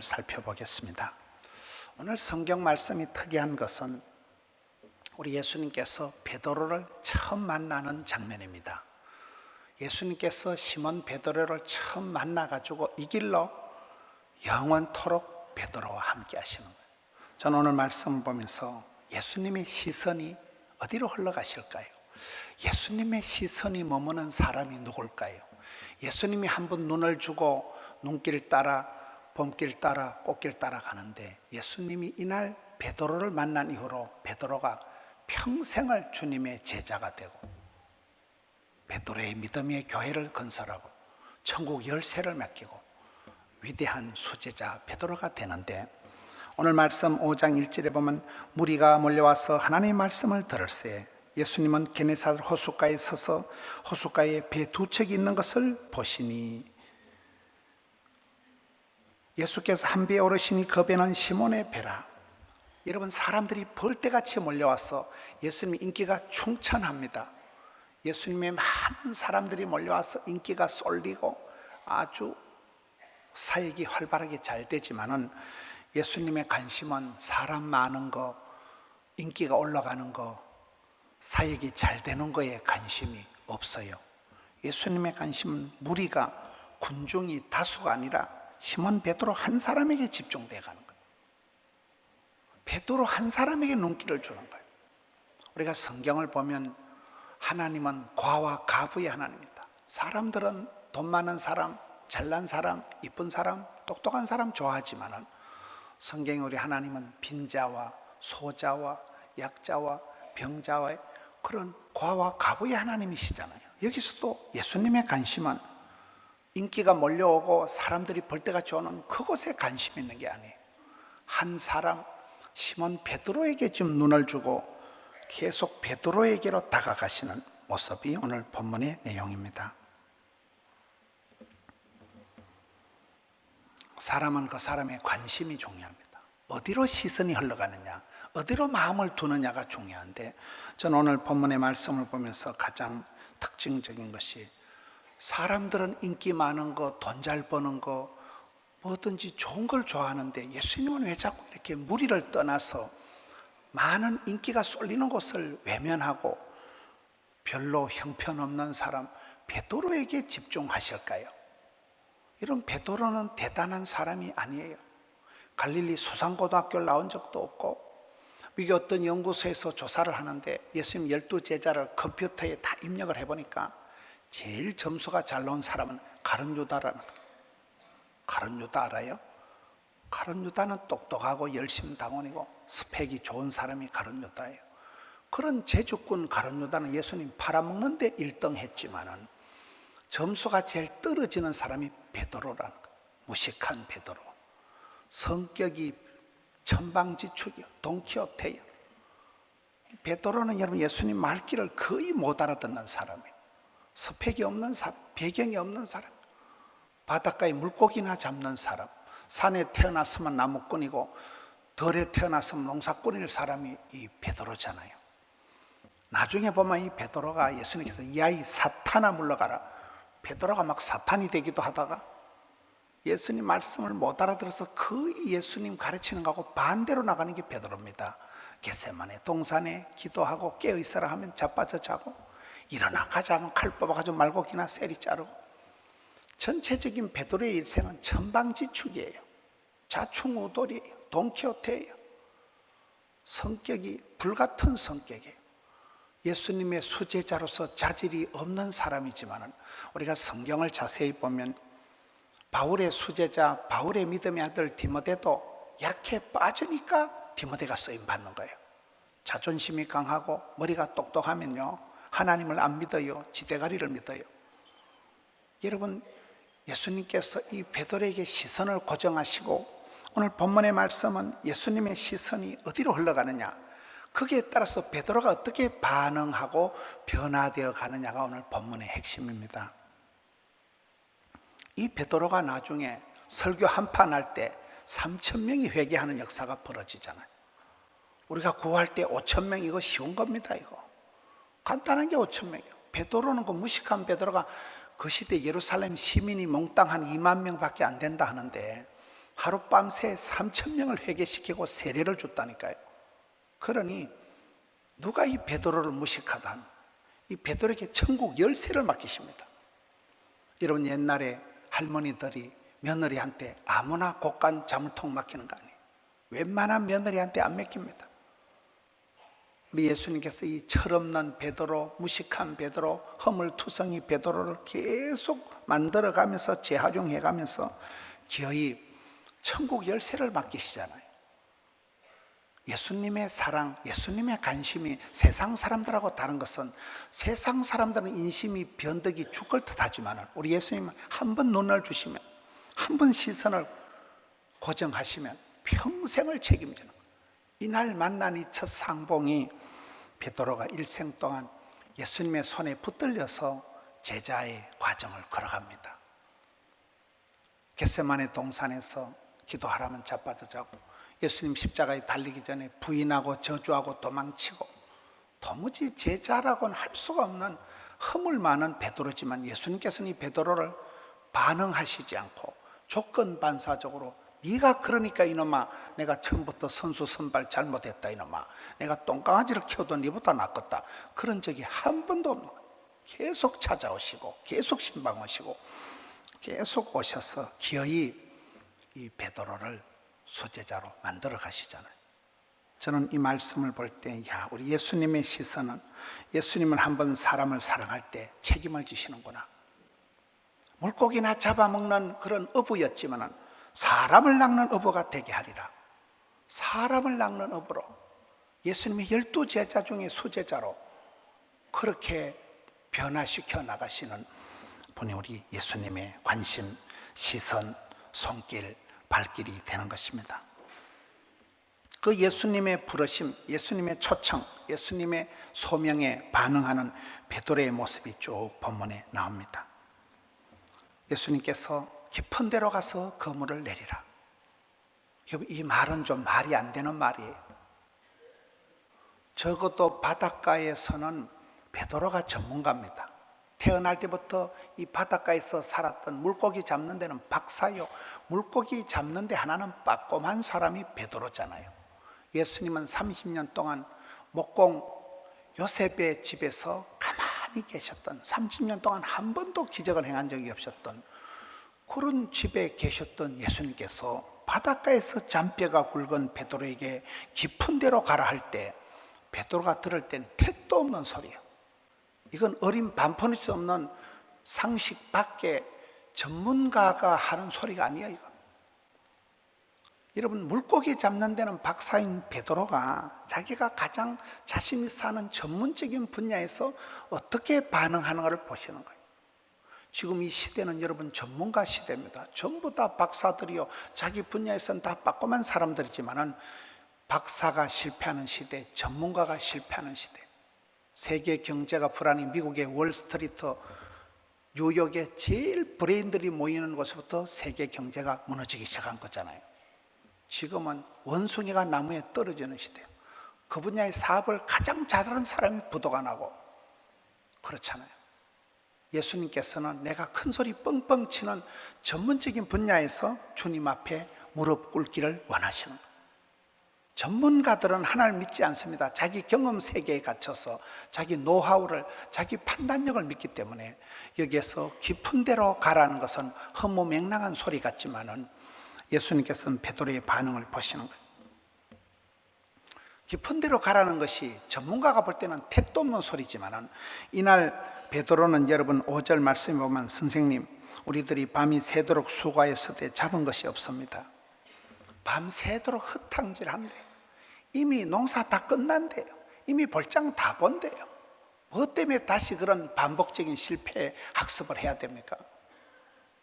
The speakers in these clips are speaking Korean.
살펴보겠습니다. 오늘 성경 말씀이 특이한 것은 우리 예수님께서 베드로를 처음 만나는 장면입니다. 예수님께서 시몬 베드로를 처음 만나가지고 이 길로 영원토록 베드로와 함께 하시는 거예요. 저는 오늘 말씀을 보면서 예수님의 시선이 어디로 흘러가실까요? 예수님의 시선이 머무는 사람이 누굴까요? 예수님이 한 번 눈을 주고 눈길 따라 봄길 따라 꽃길 따라 가는데 예수님이 이날 베드로를 만난 이후로 베드로가 평생을 주님의 제자가 되고 베드로의 믿음의 교회를 건설하고 천국 열쇠를 맡기고 위대한 수제자 베드로가 되는데, 오늘 말씀 5장 1절에 보면 무리가 몰려와서 하나님의 말씀을 들을새 예수님은 게네사렛 호숫가에 서서 호숫가에 배 두 척이 있는 것을 보시니, 예수께서 한 배에 오르시니 그 배는 시몬의 배라. 여러분, 사람들이 벌떼같이 몰려와서 예수님의 인기가 충천합니다. 예수님의 많은 사람들이 몰려와서 인기가 쏠리고 아주 사역이 활발하게 잘 되지만은 예수님의 관심은 사람 많은 거, 인기가 올라가는 거, 사역이 잘 되는 거에 관심이 없어요. 예수님의 관심은 무리가, 군중이 다수가 아니라 시몬 베드로 한 사람에게 집중되어 가는 거예요. 베드로 한 사람에게 눈길을 주는 거예요. 우리가 성경을 보면 하나님은 과와 가부의 하나님이다. 사람들은 돈 많은 사람, 잘난 사람, 이쁜 사람, 똑똑한 사람 좋아하지만 성경에 우리 하나님은 빈자와 소자와 약자와 병자와의 그런 과와 가부의 하나님이시잖아요. 여기서도 예수님의 관심은 인기가 몰려오고 사람들이 벌떼같이 오는 그곳에 관심이 있는 게 아니에요. 한 사람 시몬 베드로에게 좀 눈을 주고 계속 베드로에게로 다가가시는 모습이 오늘 본문의 내용입니다. 사람은 그 사람의 관심이 중요합니다. 어디로 시선이 흘러가느냐, 어디로 마음을 두느냐가 중요한데, 저는 오늘 본문의 말씀을 보면서 가장 특징적인 것이, 사람들은 인기 많은 거, 돈 잘 버는 거, 뭐든지 좋은 걸 좋아하는데 예수님은 왜 자꾸 이렇게 무리를 떠나서 많은 인기가 쏠리는 곳을 외면하고 별로 형편없는 사람 베드로에게 집중하실까요? 이런 베드로는 대단한 사람이 아니에요. 갈릴리 수산고등학교를 나온 적도 없고, 미국 어떤 연구소에서 조사를 하는데 예수님 12제자를 컴퓨터에 다 입력을 해보니까 제일 점수가 잘 나온 사람은 가룟 유다라는 거예요. 가룟 유다 알아요? 가룟 유다는 똑똑하고 열심 당원이고 스펙이 좋은 사람이 가룟 유다예요. 그런 제주꾼 가룟 유다는 예수님 팔아먹는 데 1등 했지만은 점수가 제일 떨어지는 사람이 베드로라는 거예요. 무식한 베드로. 성격이 천방지축이요, 돈키호테예요. 베드로는 여러분 예수님 말귀를 거의 못 알아듣는 사람이에요. 스펙이 없는 사람, 배경이 없는 사람, 바닷가에 물고기나 잡는 사람, 산에 태어났으면 나무꾼이고 들에 태어났으면 농사꾼일 사람이 이 베드로잖아요. 나중에 보면 이 베드로가 예수님께서 야 이 사탄아 물러가라, 베드로가 막 사탄이 되기도 하다가 예수님 말씀을 못 알아들어서 거의 예수님 가르치는 거하고 반대로 나가는 게 베드로입니다. 겟세마네 동산에 기도하고 깨어있어라 하면 자빠져 자고, 일어나 가자 하면 칼 뽑아가지고 말고기나 쇠리 자르고, 전체적인 베드로의 일생은 천방지축이에요. 좌충우돌이에요. 돈키호테예요. 성격이 불같은 성격이에요. 예수님의 수제자로서 자질이 없는 사람이지만 우리가 성경을 자세히 보면 바울의 수제자, 바울의 믿음의 아들 디모데도 약해 빠지니까 디모데가 쓰임 받는 거예요. 자존심이 강하고 머리가 똑똑하면요, 하나님을 안 믿어요. 지대가리를 믿어요. 여러분, 예수님께서 이 베드로에게 시선을 고정하시고 오늘 본문의 말씀은 예수님의 시선이 어디로 흘러가느냐, 거기에 따라서 베드로가 어떻게 반응하고 변화되어 가느냐가 오늘 본문의 핵심입니다. 이 베드로가 나중에 설교 한판 할 때 3,000명이 회개하는 역사가 벌어지잖아요. 우리가 구할 때 5,000명, 이거 쉬운 겁니다. 이거 간단한 게 5,000명이에요. 베드로는 그 무식한 베드로가 그 시대 예루살렘 시민이 몽땅 한 2만 명밖에 안 된다 하는데 하룻밤새 3,000명을 회개시키고 세례를 줬다니까요. 그러니 누가 이 베드로를 무식하다 하는, 이 베드로에게 천국 열쇠를 맡기십니다. 여러분, 옛날에 할머니들이 며느리한테 아무나 곳간 자물통 맡기는 거 아니에요. 웬만한 며느리한테 안 맡깁니다. 우리 예수님께서 이 철없는 베드로, 무식한 베드로, 허물투성이 베드로를 계속 만들어가면서 재활용해가면서 기어이 천국 열쇠를 맡기시잖아요. 예수님의 사랑, 예수님의 관심이 세상 사람들하고 다른 것은, 세상 사람들은 인심이 변덕이 죽을 듯하지만 우리 예수님은 한 번 눈을 주시면, 한 번 시선을 고정하시면 평생을 책임지는 거예요. 이날 만난 이 첫 상봉이 베드로가 일생 동안 예수님의 손에 붙들려서 제자의 과정을 걸어갑니다. 겟세마네 동산에서 기도하라면 자빠져 자고, 예수님 십자가에 달리기 전에 부인하고 저주하고 도망치고, 도무지 제자라고는 할 수가 없는 허물 많은 베드로지만 예수님께서는 이 베드로를 반응하시지 않고 조건 반사적으로, 네가 그러니까 이놈아, 내가 처음부터 선수 선발 잘못했다 이놈아, 내가 똥강아지를 키워도 네보다 낫겠다, 그런 적이 한 번도 없는 거예요. 계속 찾아오시고 계속 신방하시고 계속 오셔서 기어이 이 베드로를 수제자로 만들어 가시잖아요. 저는 이 말씀을 볼 때, 야, 우리 예수님의 시선은, 예수님은 한번 사람을 사랑할 때 책임을 지시는구나. 물고기나 잡아먹는 그런 어부였지만 사람을 낚는 어부가 되게 하리라. 사람을 낚는 어부로, 예수님의 12제자 중에 수제자로 그렇게 변화시켜 나가시는 분이 우리 예수님의 관심, 시선, 손길, 발길이 되는 것입니다. 그 예수님의 부르심, 예수님의 초청, 예수님의 소명에 반응하는 베드로의 모습이 쭉 본문에 나옵니다. 예수님께서 깊은 데로 가서 그물을 내리라. 이 말은 좀 말이 안 되는 말이에요. 적어도 바닷가에서는 베드로가 전문가입니다. 태어날 때부터 이 바닷가에서 살았던, 물고기 잡는 데는 박사요. 물고기 잡는 데 하나는 빠꼼한 사람이 베드로잖아요. 예수님은 30년 동안 목공 요셉의 집에서 가만히 계셨던, 30년 동안 한 번도 기적을 행한 적이 없었던 그런 집에 계셨던 예수님께서 바닷가에서 잔뼈가 굵은 베드로에게 깊은 데로 가라 할 때, 베드로가 들을 땐 택도 없는 소리예요. 이건 어린 반포일 수 없는 상식 밖에 전문가가 하는 소리가 아니에요. 이거. 여러분, 물고기 잡는 데는 박사인 베드로가 자기가 가장 자신이 사는 전문적인 분야에서 어떻게 반응하는가를 보시는 거예요. 지금 이 시대는 여러분 전문가 시대입니다. 전부 다 박사들이요, 자기 분야에서는 다 빠꼼한 사람들이지만은 박사가 실패하는 시대, 전문가가 실패하는 시대. 세계 경제가 불안해 미국의 월스트리트, 뉴욕의 제일 브레인들이 모이는 곳부터 세계 경제가 무너지기 시작한 거잖아요. 지금은 원숭이가 나무에 떨어지는 시대예요. 그 분야의 사업을 가장 잘하는 사람이 부도가 나고 그렇잖아요. 예수님께서는 내가 큰 소리 뻥뻥 치는 전문적인 분야에서 주님 앞에 무릎 꿇기를 원하시는 거예요. 전문가들은 하나님을 믿지 않습니다. 자기 경험 세계에 갇혀서 자기 노하우를, 자기 판단력을 믿기 때문에 여기에서 깊은 데로 가라는 것은 허무맹랑한 소리 같지만은 예수님께서는 베드로의 반응을 보시는 거예요. 깊은 데로 가라는 것이 전문가가 볼 때는 택도 없는 소리지만은, 이날 베드로는 여러분 5절 말씀에 보면, 선생님, 우리들이 밤이 새도록 수고했을 때 잡은 것이 없습니다. 밤 새도록 흩탕질한대요. 이미 농사 다 끝난대요. 이미 볼장 다 본대요. 뭐 때문에 다시 그런 반복적인 실패 학습을 해야 됩니까?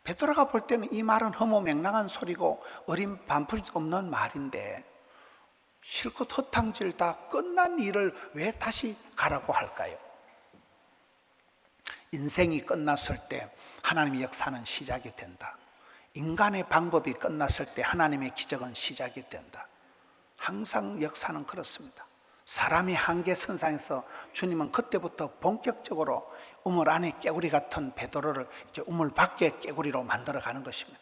베드로가 볼 때는 이 말은 허무맹랑한 소리고 어린 반풀 없는 말인데, 실컷 헛탕질 다 끝난 일을 왜 다시 가라고 할까요? 인생이 끝났을 때 하나님의 역사는 시작이 된다. 인간의 방법이 끝났을 때 하나님의 기적은 시작이 된다. 항상 역사는 그렇습니다. 사람이 한계선상에서 주님은 그때부터 본격적으로 우물 안에 깨구리 같은 베드로를 이제 우물 밖에 깨구리로 만들어가는 것입니다.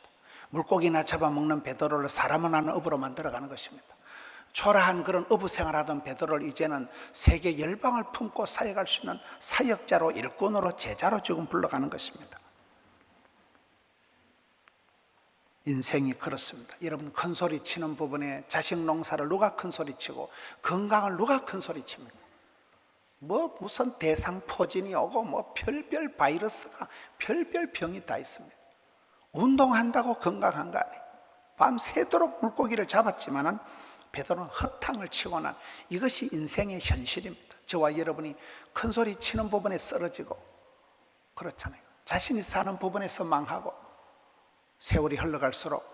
물고기나 잡아먹는 베드로를 사람을 하는 어부로 만들어가는 것입니다. 초라한 그런 어부 생활하던 베드로를 이제는 세계 열방을 품고 사역할 수 있는 사역자로, 일꾼으로, 제자로 지금 불러가는 것입니다. 인생이 그렇습니다. 여러분, 큰 소리 치는 부분에 자식 농사를 누가 큰 소리 치고 건강을 누가 큰 소리 칩니까? 무슨 대상포진이 오고 별별 바이러스가, 별별 병이 다 있습니다. 운동한다고 건강한 거 아니에요. 밤새도록 물고기를 잡았지만은 베드로는 허탕을 치고는, 이것이 인생의 현실입니다. 저와 여러분이 큰 소리 치는 부분에 쓰러지고 그렇잖아요. 자신이 사는 부분에서 망하고 세월이 흘러갈수록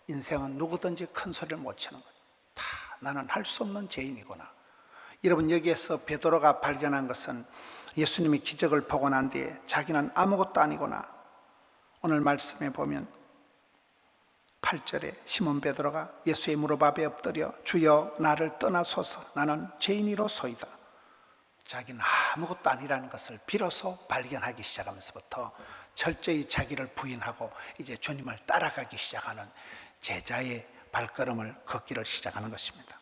인생은 누구든지 큰 소리를 못 치는 거예요. 다 나는 할 수 없는 죄인이구나. 여러분, 여기에서 베드로가 발견한 것은 예수님이 기적을 보고 난 뒤에 자기는 아무것도 아니구나. 오늘 말씀에 보면 8절에 시몬 베드로가 예수의 무릎 앞에 엎드려 주여 나를 떠나소서 나는 죄인이로소이다. 자기는 아무것도 아니라는 것을 비로소 발견하기 시작하면서부터 철저히 자기를 부인하고 이제 주님을 따라가기 시작하는 제자의 발걸음을 걷기를 시작하는 것입니다.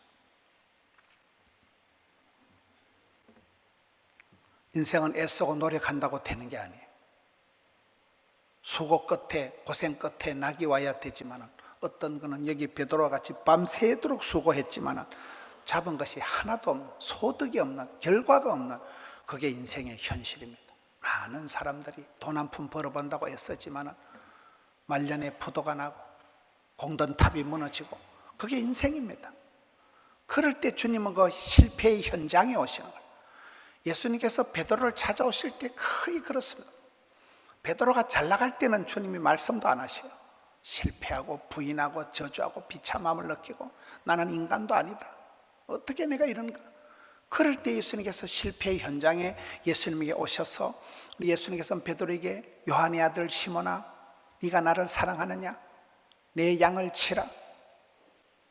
인생은 애쓰고 노력한다고 되는 게 아니에요. 수고 끝에, 고생 끝에 낙이 와야 되지만, 어떤 거는 여기 베드로와 같이 밤새도록 수고했지만 잡은 것이 하나도 없는, 소득이 없는, 결과가 없는, 그게 인생의 현실입니다. 많은 사람들이 돈 한 푼 벌어본다고 애쓰지만 말년에 부도가 나고 공든탑이 무너지고, 그게 인생입니다. 그럴 때 주님은 그 실패의 현장에 오시는 거예요. 예수님께서 베드로를 찾아오실 때 거의 그렇습니다. 베드로가 잘 나갈 때는 주님이 말씀도 안 하셔요. 실패하고 부인하고 저주하고 비참함을 느끼고 나는 인간도 아니다, 어떻게 내가 이런가. 그럴 때 예수님께서 실패의 현장에 예수님에게 오셔서 예수님께서 베드로에게 요한의 아들 시몬아 네가 나를 사랑하느냐, 내 양을 치라.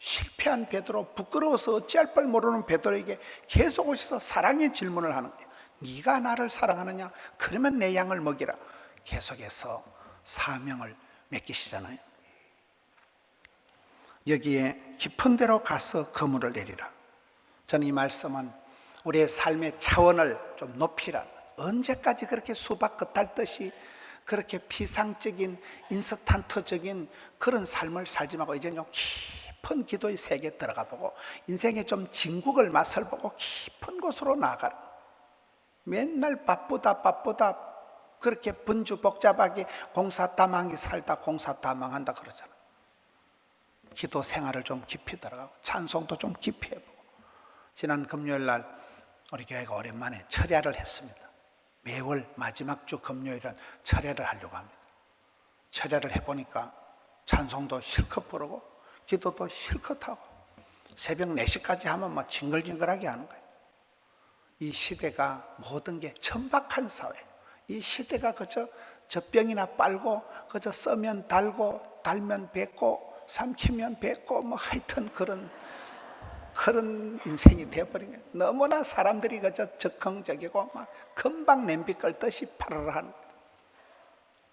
실패한 베드로, 부끄러워서 어찌할 바를 모르는 베드로에게 계속 오셔서 사랑의 질문을 하는 거예요. 네가 나를 사랑하느냐? 그러면 내 양을 먹이라. 계속해서 사명을 맡기시잖아요. 여기에 깊은 데로 가서 그물을 내리라. 저는 이 말씀은 우리의 삶의 차원을 좀 높이라. 언제까지 그렇게 수박 겉핥듯이 그렇게 피상적인 인스턴트적인 그런 삶을 살지 말고 이제 좀 깊은 기도의 세계에 들어가 보고 인생의 좀 진국을 맛을 보고 깊은 곳으로 나아가라. 맨날 바쁘다 그렇게 번주복잡하게 공사다망하게 살다 공사다망한다 그러잖아. 기도 생활을 좀 깊이 들어가고 찬송도 좀 깊이 해보고. 지난 금요일 날 우리 교회가 오랜만에 철야를 했습니다. 매월 마지막 주 금요일은 철야를 하려고 합니다. 철야를 해보니까 찬송도 실컷 부르고 기도도 실컷 하고 새벽 4시까지 하면 막 징글징글하게 하는 거예요. 이 시대가 모든 게 천박한 사회, 이 시대가 그저 젖병이나 빨고 그저 써면 달고 달면 뱉고 삼키면 뱉고 하여튼 그런 인생이 되어버린 거예요. 너무나 사람들이 그저 적극적이고 막 금방 냄비 끌듯이 파르르 하는 거예요.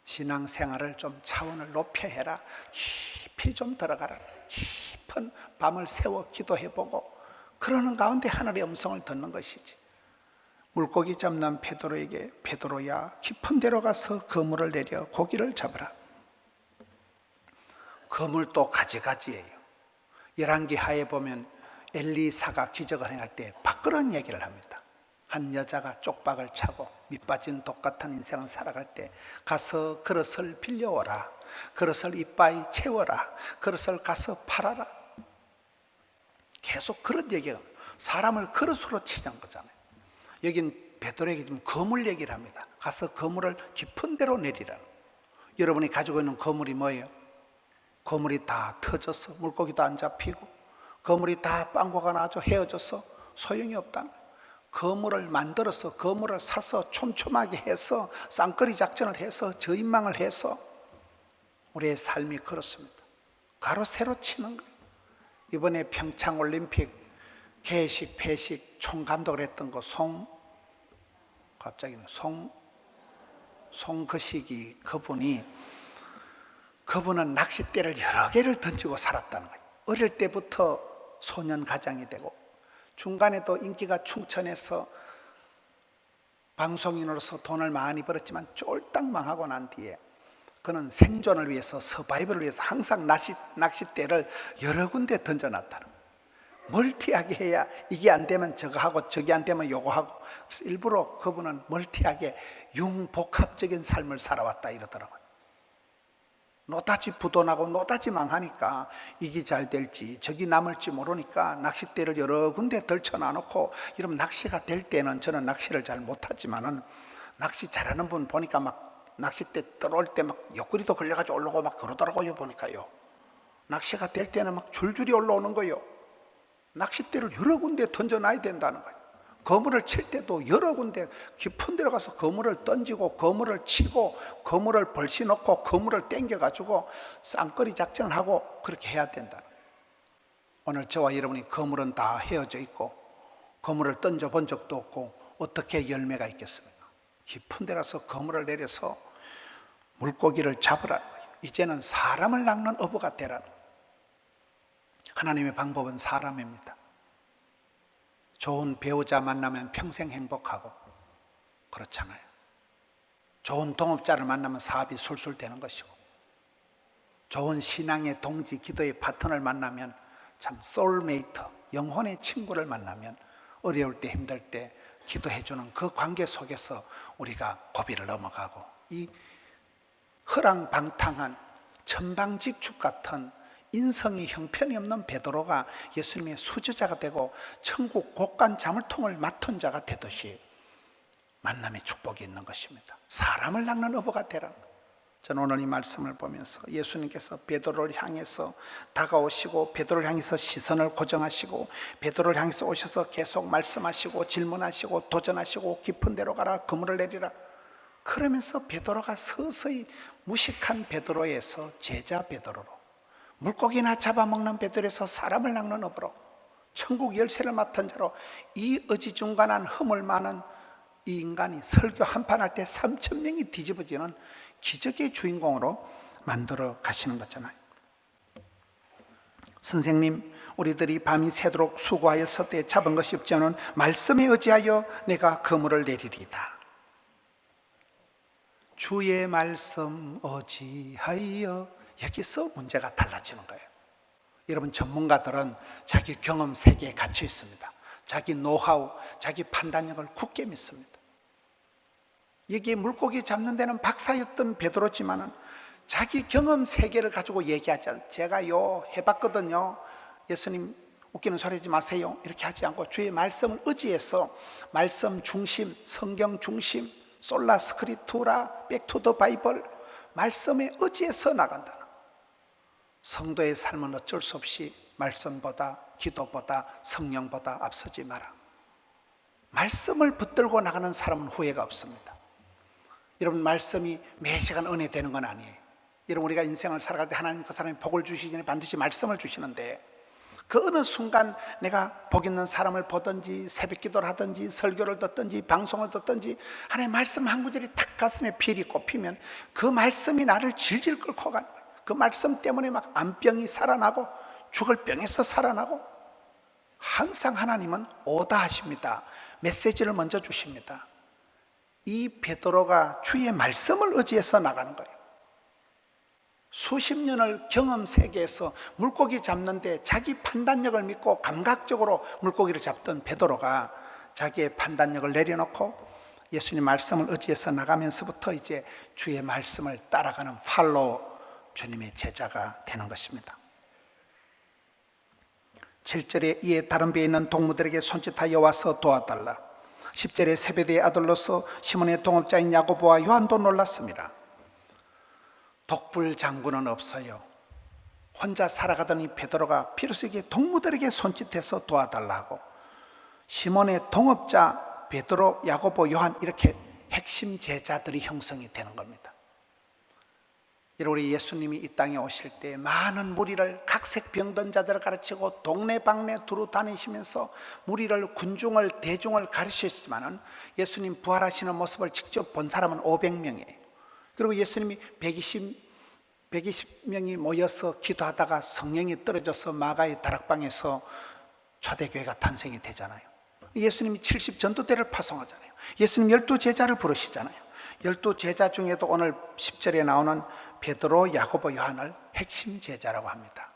신앙생활을 좀 차원을 높여 해라. 깊이 좀 들어가라. 깊은 밤을 새워 기도해보고 그러는 가운데 하늘의 음성을 듣는 것이지. 물고기 잡는 베드로에게 베드로야 깊은 데로 가서 그물을 내려 고기를 잡으라. 그물도 가지가지예요. 열왕기하에 보면 엘리사가 기적을 행할 때 바꾸는 얘기를 합니다. 한 여자가 쪽박을 차고 밑빠진 독같은 인생을 살아갈 때 가서 그릇을 빌려오라. 그릇을 이빠이 채워라. 그릇을 가서 팔아라. 계속 그런 얘기가, 사람을 그릇으로 치는 거잖아요. 여긴 베드로에게 좀 거물 얘기를 합니다. 가서 거물을 깊은 데로 내리라. 여러분이 가지고 있는 거물이 뭐예요? 거물이 다 터져서 물고기도 안 잡히고 거물이 다 빵과가 나서 헤어져서 소용이 없다는 거예요. 거물을 만들어서 거물을 사서 촘촘하게 해서 쌍거리 작전을 해서 저인망을 해서 우리의 삶이 그렇습니다. 가로 세로 치는 거예요. 이번에 평창올림픽 개식 폐식 총감독을 했던 거 송거식이 그분이 그분은 낚싯대를 여러 개를 던지고 살았다는 거예요. 어릴 때부터 소년 가장이 되고 중간에도 인기가 충천해서 방송인으로서 돈을 많이 벌었지만 쫄딱 망하고 난 뒤에 그는 생존을 위해서, 서바이벌을 위해서 항상 낚싯대를 여러 군데 던져놨다는 거예요. 멀티하게 해야 이게 안 되면 저거 하고 저게 안 되면 요거 하고, 그래서 일부러 그분은 멀티하게 융복합적인 삶을 살아왔다 이러더라고요. 노다지 부도나고 노다지 망하니까 이게 잘 될지 저기 남을지 모르니까 낚싯대를 여러 군데 덜쳐놔놓고, 이러면 낚시가 될 때는, 저는 낚시를 잘 못하지만은 낚시 잘하는 분 보니까 막 낚싯대 들어올 때 막 옆구리도 걸려가지고 올라오고 막 그러더라고요. 보니까요, 낚시가 될 때는 막 줄줄이 올라오는 거예요. 낚싯대를 여러 군데 던져놔야 된다는 거예요. 거물을 칠 때도 여러 군데 깊은 데로 가서 거물을 던지고 거물을 치고 거물을 벌시 놓고 거물을 땡겨가지고 쌍거리 작전을 하고 그렇게 해야 된다. 오늘 저와 여러분이 거물은 다 헤어져 있고 거물을 던져본 적도 없고 어떻게 열매가 있겠습니까? 깊은 데라서 거물을 내려서 물고기를 잡으라는 거예요. 이제는 사람을 낚는 어부가 되라는 거예요. 하나님의 방법은 사람입니다. 좋은 배우자 만나면 평생 행복하고 그렇잖아요. 좋은 동업자를 만나면 사업이 술술 되는 것이고, 좋은 신앙의 동지, 기도의 파트너를 만나면, 참 소울메이트, 영혼의 친구를 만나면 어려울 때 힘들 때 기도해주는 그 관계 속에서 우리가 고비를 넘어가고, 이 허랑방탕한 천방직축 같은 인성이 형편이 없는 베드로가 예수님의 수제자가 되고 천국 곳간 자물통을 맡은 자가 되듯이 만남의 축복이 있는 것입니다. 사람을 낚는 어부가 되라는 거예요. 저는 오늘 이 말씀을 보면서 예수님께서 베드로를 향해서 다가오시고 베드로를 향해서 시선을 고정하시고 베드로를 향해서 오셔서 계속 말씀하시고 질문하시고 도전하시고 깊은 데로 가라, 그물을 내리라, 그러면서 베드로가 서서히 무식한 베드로에서 제자 베드로로, 물고기나 잡아먹는 베드로에서 사람을 낚는 어부로, 천국 열쇠를 맡은 자로, 이 어지중간한 허물 많은 이 인간이 설교 한판 할 때 3,000명이 뒤집어지는 기적의 주인공으로 만들어 가시는 거잖아요. 선생님, 우리들이 밤이 새도록 수고하여서 때 잡은 것이 없지만 말씀에 의지하여 내가 그물을 내리리다. 주의 말씀 의지하여, 여기서 문제가 달라지는 거예요. 여러분, 전문가들은 자기 경험 세계에 갇혀 있습니다. 자기 노하우, 자기 판단력을 굳게 믿습니다. 여기 물고기 잡는 데는 박사였던 베드로지만은 자기 경험 세계를 가지고 얘기하지 않아요. 제가 요 해봤거든요. 예수님 웃기는 소리 하지 마세요, 이렇게 하지 않고 주의 말씀을 의지해서 말씀 중심, 성경 중심, 솔라 스크립투라, 백투 더 바이블, 말씀에 의지해서 나간다. 성도의 삶은 어쩔 수 없이 말씀보다, 기도보다, 성령보다 앞서지 마라. 말씀을 붙들고 나가는 사람은 후회가 없습니다. 여러분, 말씀이 매 시간 은혜 되는 건 아니에요. 여러분, 우리가 인생을 살아갈 때 하나님 그 사람이 복을 주시기 전에 반드시 말씀을 주시는데, 그 어느 순간 내가 복 있는 사람을 보든지 새벽 기도를 하든지 설교를 듣든지 방송을 듣든지 하나님의 말씀 한 구절이 탁 가슴에 필이 꼽히면 그 말씀이 나를 질질 끌고 가는 거예요. 그 말씀 때문에 막 암병이 살아나고 죽을 병에서 살아나고, 항상 하나님은 오다 하십니다. 메시지를 먼저 주십니다. 이 베드로가 주의 말씀을 의지해서 나가는 거예요. 수십 년을 경험 세계에서 물고기 잡는데 자기 판단력을 믿고 감각적으로 물고기를 잡던 베드로가 자기의 판단력을 내려놓고 예수님 말씀을 의지해서 나가면서부터 이제 주의 말씀을 따라가는 팔로우, 주님의 제자가 되는 것입니다. 7절에 이에 다른 배에 있는 동무들에게 손짓하여 와서 도와달라. 10절에 세베대의 아들로서 시몬의 동업자인 야고보와 요한도 놀랐습니다. 독불 장군은 없어요. 혼자 살아가던 이 베드로가 비로소 이게 동무들에게 손짓해서 도와달라고, 시몬의 동업자 베드로, 야고보, 요한, 이렇게 핵심 제자들이 형성이 되는 겁니다. 우리 예수님이 이 땅에 오실 때 많은 무리를, 각색 병든 자들을 가르치고 동네방네 두루 다니시면서 무리를, 군중을, 대중을 가르치셨지만은 예수님 부활하시는 모습을 직접 본 사람은 500명이에요. 그리고 예수님이 120명이 모여서 기도하다가 성령이 떨어져서 마가의 다락방에서 초대교회가 탄생이 되잖아요. 예수님이 70 전도대를 파송하잖아요. 예수님 12제자를 부르시잖아요. 12제자 중에도 오늘 10절에 나오는 베드로, 야고보, 요한을 핵심 제자라고 합니다.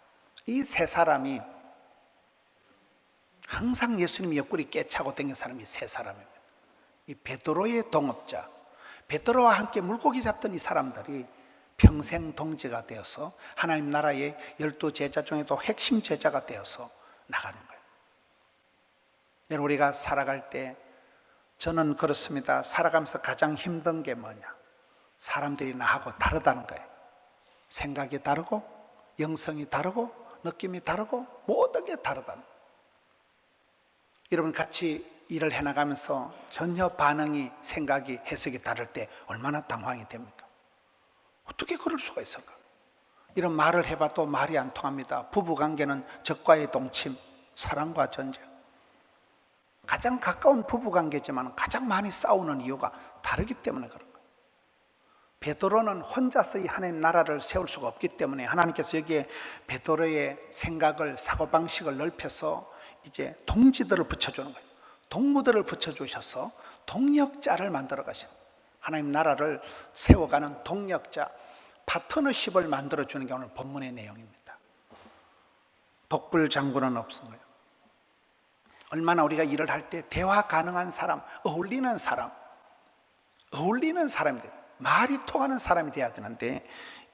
이 세 사람이 항상 예수님 옆구리 깨차고 댕긴 사람이 세 사람입니다. 이 베드로의 동업자, 베드로와 함께 물고기 잡던 이 사람들이 평생 동지가 되어서 하나님 나라의 12제자 중에도 핵심 제자가 되어서 나가는 거예요. 여러분, 우리가 살아갈 때 저는 그렇습니다. 살아가면서 가장 힘든 게 뭐냐? 사람들이 나하고 다르다는 거예요. 생각이 다르고 영성이 다르고 느낌이 다르고 모든 게 다르다는 거예요. 여러분, 같이 일을 해나가면서 전혀 반응이, 생각이, 해석이 다를 때 얼마나 당황이 됩니까? 어떻게 그럴 수가 있을까? 이런 말을 해봐도 말이 안 통합니다. 부부관계는 적과의 동침, 사랑과 전쟁. 가장 가까운 부부관계지만 가장 많이 싸우는 이유가 다르기 때문에 그런 거예요. 베드로는 혼자서 이 하나님 나라를 세울 수가 없기 때문에 하나님께서 여기에 베드로의 생각을, 사고방식을 넓혀서 이제 동지들을 붙여주는 거예요. 동무들을 붙여주셔서 동력자를 만들어 가시는, 하나님 나라를 세워가는 동력자, 파트너십을 만들어주는 게 오늘 본문의 내용입니다. 독불 장군은 없은 거예요. 얼마나 우리가 일을 할 때 대화 가능한 사람, 어울리는 사람이 돼요. 말이 통하는 사람이 돼야 되는데,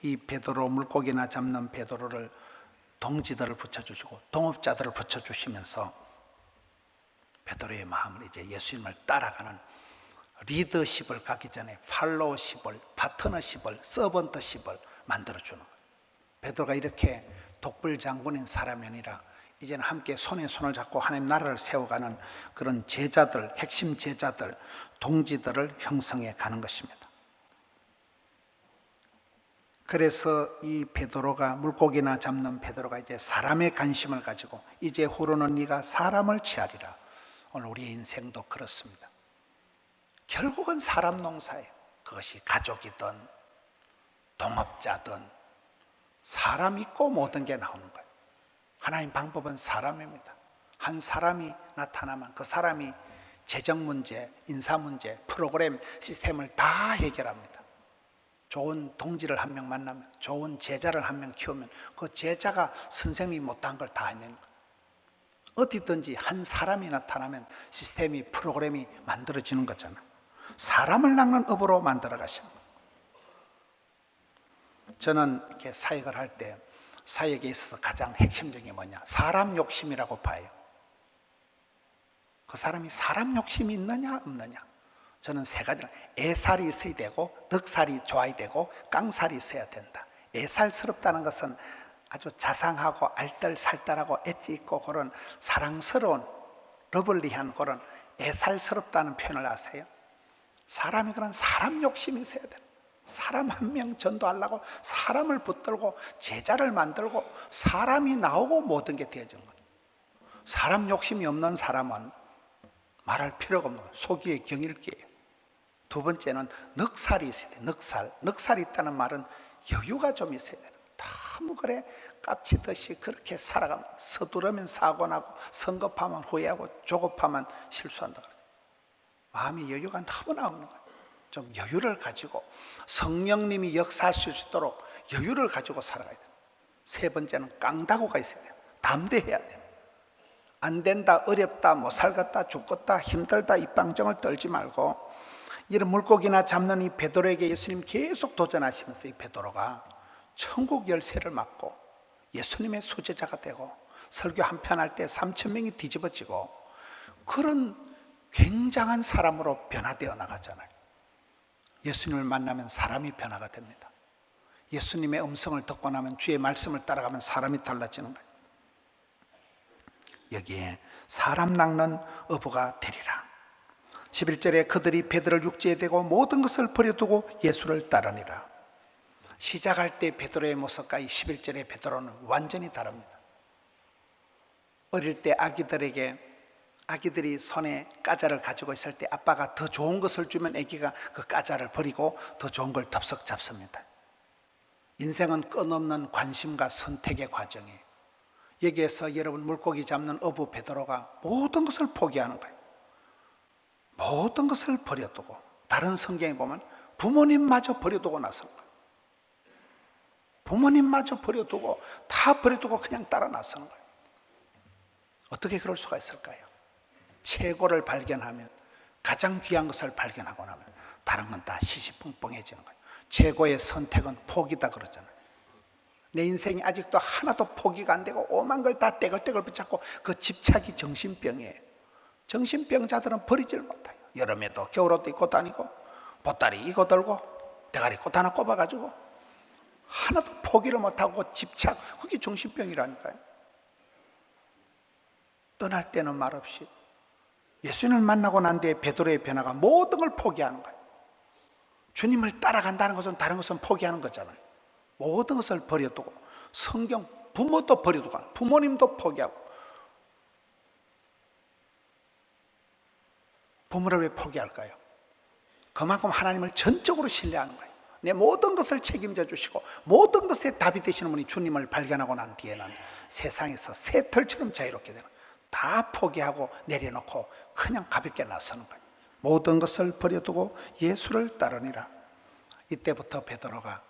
이 베드로, 물고기나 잡는 베드로를 동지들을 붙여주시고 동업자들을 붙여주시면서 베드로의 마음을 이제 예수님을 따라가는 리더십을 갖기 전에 팔로우십을, 파트너십을, 서번트십을 만들어주는 거예요. 베드로가 이렇게 독불 장군인 사람이 아니라 이제는 함께 손에 손을 잡고 하나님 나라를 세워가는 그런 제자들, 핵심 제자들, 동지들을 형성해 가는 것입니다. 그래서 이 베드로가, 물고기나 잡는 베드로가 이제 사람의 관심을 가지고 이제 후로는 네가 사람을 취하리라. 오늘 우리의 인생도 그렇습니다. 결국은 사람 농사예요. 그것이 가족이든 동업자든 사람 있고 모든 게 나오는 거예요. 하나님 방법은 사람입니다. 한 사람이 나타나면 그 사람이 재정 문제, 인사 문제, 프로그램, 시스템을 다 해결합니다. 좋은 동지를 한 명 만나면, 좋은 제자를 한 명 키우면 그 제자가 선생님이 못한 걸 다 해내는 거예요. 어디든지 한 사람이 나타나면 시스템이, 프로그램이 만들어지는 거잖아요. 사람을 낚는 업으로 만들어 가시는 거예요. 저는 이렇게 사역을 할 때 사역에 있어서 가장 핵심적인 게 뭐냐? 사람 욕심이라고 봐요. 그 사람이 사람 욕심이 있느냐 없느냐? 저는 세 가지를, 애살이 있어야 되고, 넉살이 좋아야 되고, 깡살이 있어야 된다. 애살스럽다는 것은 아주 자상하고 알뜰살뜰하고 엣지 있고 그런 사랑스러운, 러블리한 그런 애살스럽다는 표현을 아세요? 사람이 그런 사람 욕심이 있어야 돼요. 사람 한 명 전도하려고 사람을 붙들고 제자를 만들고 사람이 나오고 모든 게 되어진 거예요. 사람 욕심이 없는 사람은 말할 필요가 없는 거예요. 소기의 경일기예요. 두 번째는 넉살이 있어야 돼요. 넉살이 있다는 말은 여유가 좀 있어야 돼요. 너무 그래 깝치듯이 그렇게 살아가면 서두르면 사고나고 성급하면 후회하고 조급하면 실수한다. 마음의 여유가 너무나 없는 거예요. 좀 여유를 가지고 성령님이 역사하실 수 있도록 여유를 가지고 살아가야 돼요. 세 번째는 깡다구가 있어야 돼요. 담대해야 돼요. 안 된다, 어렵다, 못 살겠다, 죽겠다, 힘들다, 입방정을 떨지 말고, 이런 물고기나 잡는 이 베드로에게 예수님 계속 도전하시면서 이 베드로가 천국 열쇠를 맡고 예수님의 수제자가 되고 설교 한편 할 때 3,000명이 뒤집어지고 그런 굉장한 사람으로 변화되어 나가잖아요. 예수님을 만나면 사람이 변화가 됩니다. 예수님의 음성을 듣고 나면, 주의 말씀을 따라가면 사람이 달라지는 거예요. 여기에 사람 낚는 어부가 되리라. 11절에 그들이 베드로를 육지에 대고 모든 것을 버려두고 예수를 따르니라. 시작할 때 베드로의 모습과 이 11절의 베드로는 완전히 다릅니다. 어릴 때 아기들이 손에 까자를 가지고 있을 때 아빠가 더 좋은 것을 주면 아기가 그 까자를 버리고 더 좋은 걸 덥석 잡습니다. 인생은 끝없는 관심과 선택의 과정이에요. 여기에서 여러분 물고기 잡는 어부 베드로가 모든 것을 포기하는 거예요. 모든 것을 버려두고, 다른 성경에 보면 부모님마저 버려두고 나선 거예요. 부모님마저 버려두고, 다 버려두고 그냥 따라 나서는 거예요. 어떻게 그럴 수가 있을까요? 최고를 발견하면, 가장 귀한 것을 발견하고 나면 다른 건 다 시시뻥뻥해지는 거예요. 최고의 선택은 포기다 그러잖아요. 내 인생이 아직도 하나도 포기가 안 되고 오만 걸 다 떼글떼글 붙잡고 그 집착이 정신병이에요. 정신병자들은 버리질 못해요. 여름에도 겨울에도 입고 다니고 보따리 이고 들고 대가리 꽃 하나 꼽아가지고 하나도 포기를 못하고 집착, 그게 정신병이라니까요. 떠날 때는 말없이 예수님을 만나고 난 뒤에 베드로의 변화가 모든 걸 포기하는 거예요. 주님을 따라간다는 것은 다른 것은 포기하는 거잖아요. 모든 것을 버려두고, 성경, 부모도 버려두고, 부모님도 포기하고. 부모를 왜 포기할까요? 그만큼 하나님을 전적으로 신뢰하는 거예요. 내 모든 것을 책임져 주시고 모든 것에 답이 되시는 분이 주님을 발견하고 난 뒤에는 세상에서 새털처럼 자유롭게 되는 거예요. 다 포기하고 내려놓고 그냥 가볍게 나서는 거예요. 모든 것을 버려두고 예수를 따르니라. 이때부터 베드로가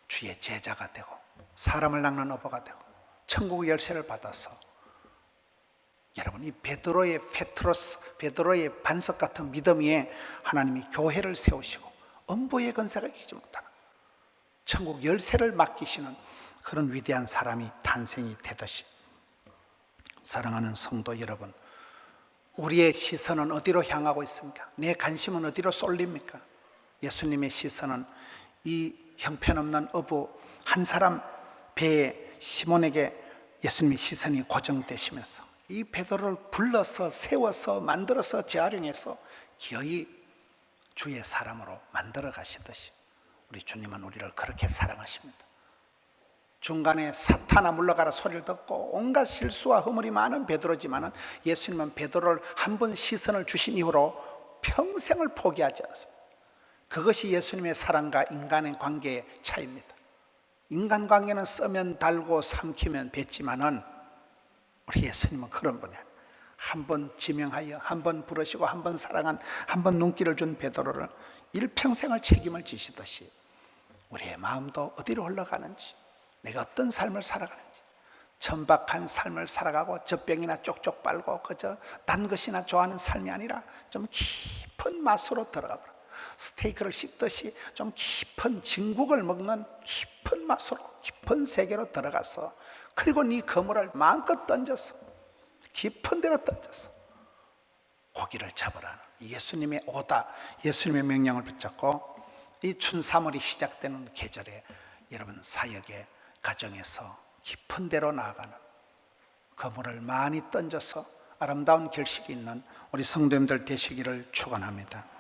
주의 제자가 되고 사람을 낚는 어부가 되고 천국의 열쇠를 받아서, 여러분, 이 베드로의 페트로스, 베드로의 반석 같은 믿음 위에 하나님이 교회를 세우시고 음부의 권세가 이기지 못하는 천국 열쇠를 맡기시는 그런 위대한 사람이 탄생이 되듯이, 사랑하는 성도 여러분, 우리의 시선은 어디로 향하고 있습니까? 내 관심은 어디로 쏠립니까? 예수님의 시선은 이 형편없는 어부 한 사람 배에 시몬에게 예수님의 시선이 고정되시면서 이 베드로를 불러서 세워서 만들어서 재활용해서 기어이 주의 사람으로 만들어 가시듯이 우리 주님은 우리를 그렇게 사랑하십니다. 중간에 사탄아 물러가라 소리를 듣고 온갖 실수와 허물이 많은 베드로지만은 예수님은 베드로를 한 번 시선을 주신 이후로 평생을 포기하지 않습니다. 그것이 예수님의 사랑과 인간의 관계의 차이입니다. 인간관계는 쓰면 달고 삼키면 뱉지만은 우리 예수님은 그런 분이에요. 한 번 지명하여, 한 번 부르시고, 한 번 사랑한, 한 번 눈길을 준 베드로를 일평생을 책임을 지시듯이 우리의 마음도 어디로 흘러가는지, 내가 어떤 삶을 살아가는지, 천박한 삶을 살아가고 젖병이나 쪽쪽 빨고 그저 단 것이나 좋아하는 삶이 아니라 좀 깊은 맛으로 들어가 버려. 스테이크를 씹듯이 좀 깊은 진국을 먹는 깊은 맛으로, 깊은 세계로 들어가서, 그리고 네 그물을 마음껏 던져서 깊은 데로 던져서 고기를 잡으라는 예수님의 오다, 예수님의 명령을 붙잡고 이 춘삼월이 시작되는 계절에 여러분 사역의 가정에서 깊은 데로 나아가는, 그물을 많이 던져서 아름다운 결실이 있는 우리 성도님들 되시기를 축원합니다.